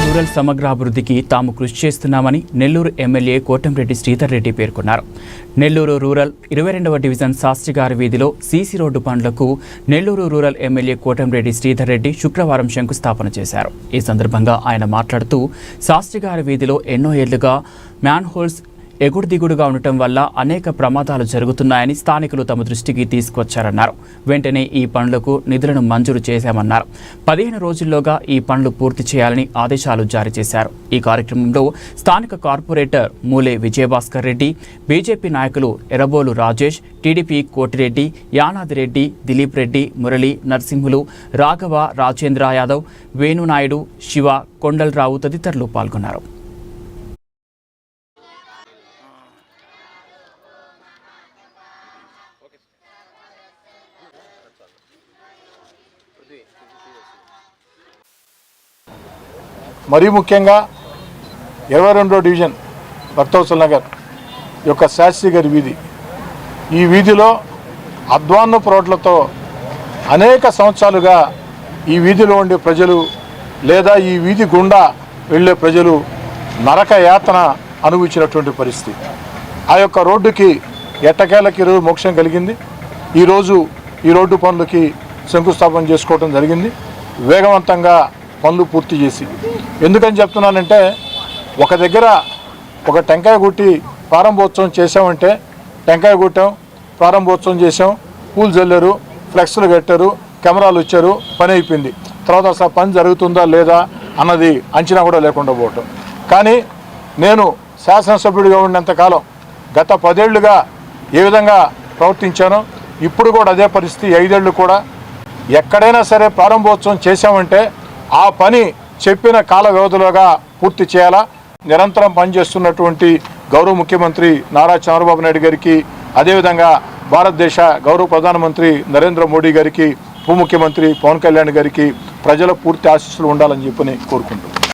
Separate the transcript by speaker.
Speaker 1: Rural సమగ్రాభివృద్ధికి తాము కృషి చేస్తున్నామని నెల్లూరు ఎమ్మెల్యే కోటంరెడ్డి శ్రీధర్ రెడ్డి పేర్కొన్నారు. నెల్లూరు రూరల్ 22వ డివిజన్ శాస్త్రిగారి వీధిలో సీసీ రోడ్డు పనులకు నెల్లూరు రూరల్ ఎమ్మెల్యే కోటంరెడ్డి శ్రీధర్ రెడ్డి శుక్రవారం శంకుస్థాపన చేశారు. ఈ సందర్భంగా ఆయన మాట్లాడుతూ శాస్త్రిగారి వీధిలో ఎన్నో ఏళ్లుగా మ్యాన్ హోల్స్ ఎగుడు దిగుడుగా ఉండటం వల్ల అనేక ప్రమాదాలు జరుగుతున్నాయని స్థానికులు తమ దృష్టికి తీసుకొచ్చారన్నారు. వెంటనే ఈ పనులకు నిధులను మంజూరు చేశామన్నారు. 15 రోజుల్లోగా ఈ పనులు పూర్తి చేయాలని ఆదేశాలు జారీ చేశారు. ఈ కార్యక్రమంలో స్థానిక కార్పొరేటర్ మూలే విజయభాస్కర్ రెడ్డి, బీజేపీ నాయకులు ఎర్రబోలు రాజేష్, టీడీపీ కోటిరెడ్డి, యానాదిరెడ్డి, దిలీప్ రెడ్డి, మురళి, నరసింహులు, రాఘవ, రాజేంద్ర యాదవ్, వేణునాయుడు, శివ, కొండలరావు తదితరులు పాల్గొన్నారు.
Speaker 2: మరీ ముఖ్యంగా 22వ డివిజన్ భక్తవత్సల నగర్ యొక్క శాస్త్రి గారి వీధి, ఈ వీధిలో అధ్వాన్నపు రోడ్లతో అనేక సంవత్సరాలుగా ఈ వీధిలో ఉండే ప్రజలు లేదా ఈ వీధి గుండా వెళ్ళే ప్రజలు నరక యాతన అనుభవించినటువంటి పరిస్థితి. ఆ యొక్క రోడ్డుకి ఎట్టకేలకి ఈరోజు మోక్షం కలిగింది. ఈరోజు ఈ రోడ్డు పనులకి శంకుస్థాపన చేసుకోవడం జరిగింది. వేగవంతంగా పనులు పూర్తి చేసి, ఎందుకని చెప్తున్నానంటే, ఒక దగ్గర ఒక టెంకాయ కొట్టి ప్రారంభోత్సవం చేసామంటే టెంకాయ కొట్టాం, ప్రారంభోత్సవం చేసాం, పూలు చల్లారు, ఫ్లెక్స్లు కట్టారు, కెమెరాలు వచ్చారు, పని అయిపోయింది. తర్వాత అసలు పని జరుగుతుందా లేదా అన్నది అంచనా కూడా లేకుండా పోవటం. కానీ నేను శాసనసభ్యుడిగా ఉన్నంతకాలం గత 10 ఏళ్లుగా ఏ విధంగా ప్రవర్తించానో ఇప్పుడు కూడా అదే పరిస్థితి. 5 ఏళ్ళు కూడా ఎక్కడైనా సరే ప్రారంభోత్సవం చేసామంటే ఆ పని చెప్పిన కాల వ్యవధిలోగా పూర్తి చేయాలా. నిరంతరం పనిచేస్తున్నటువంటి గౌరవ ముఖ్యమంత్రి నారా చంద్రబాబు నాయుడు గారికి, అదేవిధంగా భారతదేశ గౌరవ ప్రధానమంత్రి నరేంద్ర మోడీ గారికి, ఉప ముఖ్యమంత్రి పవన్ కళ్యాణ్ గారికి ప్రజల పూర్తి ఆశీస్సులు ఉండాలని చెప్పని కోరుకుంటున్నాను.